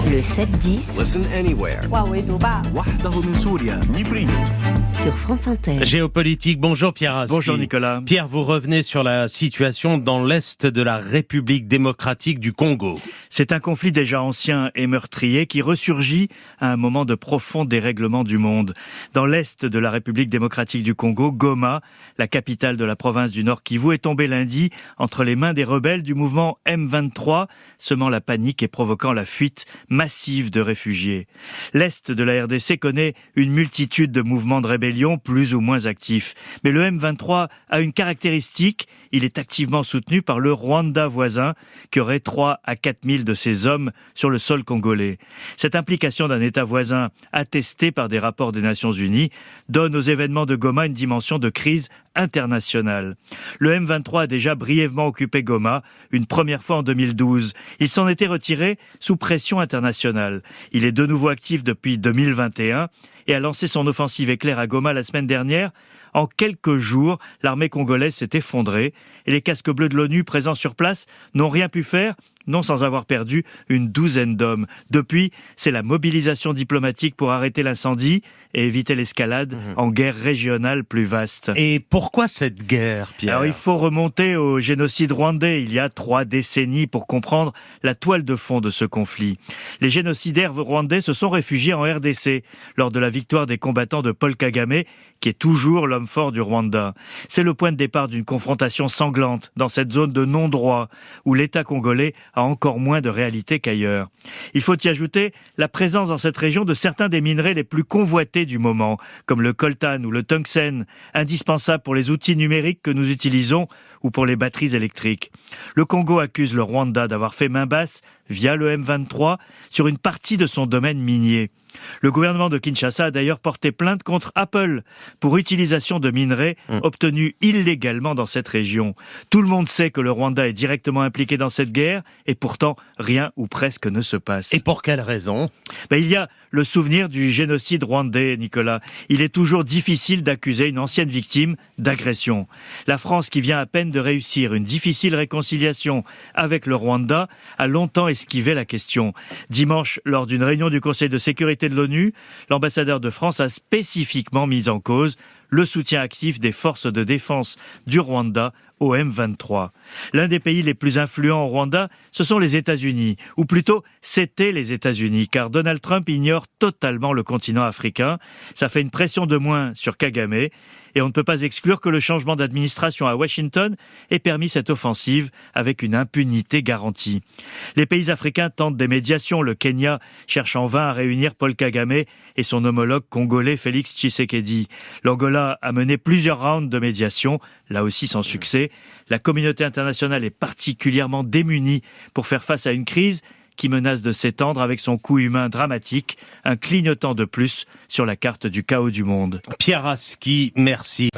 Le 7-10 Listen anywhere. sur France Inter. Géopolitique, bonjour Pierre Aski. Bonjour Nicolas. Pierre, vous revenez sur la situation dans l'est de la République démocratique du Congo. C'est un conflit déjà ancien et meurtrier qui ressurgit à un moment de profond dérèglement du monde. Dans l'est de la République démocratique du Congo, Goma, la capitale de la province du Nord Kivu, est tombée lundi entre les mains des rebelles du mouvement M23, semant la panique et provoquant la fuite massive de réfugiés. L'est de la RDC connaît une multitude de mouvements de rébellion plus ou moins actifs. Mais le M23 a une caractéristique, il est activement soutenu par le Rwanda voisin, qui aurait 3 à 4 000 de ses hommes sur le sol congolais. Cette implication d'un État voisin, attestée par des rapports des Nations Unies, donne aux événements de Goma une dimension de crise internationale. Le M23 a déjà brièvement occupé Goma, une première fois en 2012. Il s'en était retiré sous pression internationale. Il est de nouveau actif depuis 2021 et a lancé son offensive éclair à Goma la semaine dernière. En quelques jours, l'armée congolaise s'est effondrée et les casques bleus de l'ONU présents sur place n'ont rien pu faire, non sans avoir perdu une douzaine d'hommes. Depuis, c'est la mobilisation diplomatique pour arrêter l'incendie et éviter l'escalade en guerre régionale plus vaste. Et pourquoi cette guerre, Pierre ? Alors il faut remonter au génocide rwandais, il y a 3 décennies pour comprendre la toile de fond de ce conflit. Les génocidaires rwandais se sont réfugiés en RDC lors de la victoire des combattants de Paul Kagame, qui est toujours l'homme fort du Rwanda. C'est le point de départ d'une confrontation sanglante dans cette zone de non-droit où l'État congolais a encore moins de réalité qu'ailleurs. Il faut y ajouter la présence dans cette région de certains des minerais les plus convoités du moment, comme le coltan ou le tungstène, indispensables pour les outils numériques que nous utilisons ou pour les batteries électriques. Le Congo accuse le Rwanda d'avoir fait main basse via le M23 sur une partie de son domaine minier. Le gouvernement de Kinshasa a d'ailleurs porté plainte contre Apple pour utilisation de minerais obtenus illégalement dans cette région. Tout le monde sait que le Rwanda est directement impliqué dans cette guerre et pourtant rien ou presque ne se passe. Et pour quelle raison ? Il y a le souvenir du génocide rwandais, Nicolas. Il est toujours difficile d'accuser une ancienne victime d'agression. La France, qui vient à peine de réussir une difficile réconciliation avec le Rwanda, a longtemps esquivé la question. Dimanche, lors d'une réunion du Conseil de sécurité de l'ONU, l'ambassadeur de France a spécifiquement mis en cause le soutien actif des forces de défense du Rwanda au M23. L'un des pays les plus influents au Rwanda, ce sont les États-Unis, ou plutôt c'était les États-Unis, car Donald Trump ignore totalement le continent africain. Ça fait une pression de moins sur Kagame, et on ne peut pas exclure que le changement d'administration à Washington ait permis cette offensive avec une impunité garantie. Les pays africains tentent des médiations. Le Kenya cherche en vain à réunir Paul Kagame et son homologue congolais Félix Tshisekedi. L'Angola a mené plusieurs rounds de médiation, là aussi sans succès. La communauté internationale est particulièrement démunie pour faire face à une crise qui menace de s'étendre avec son coût humain dramatique, un clignotant de plus sur la carte du chaos du monde. Pierre Aski, merci.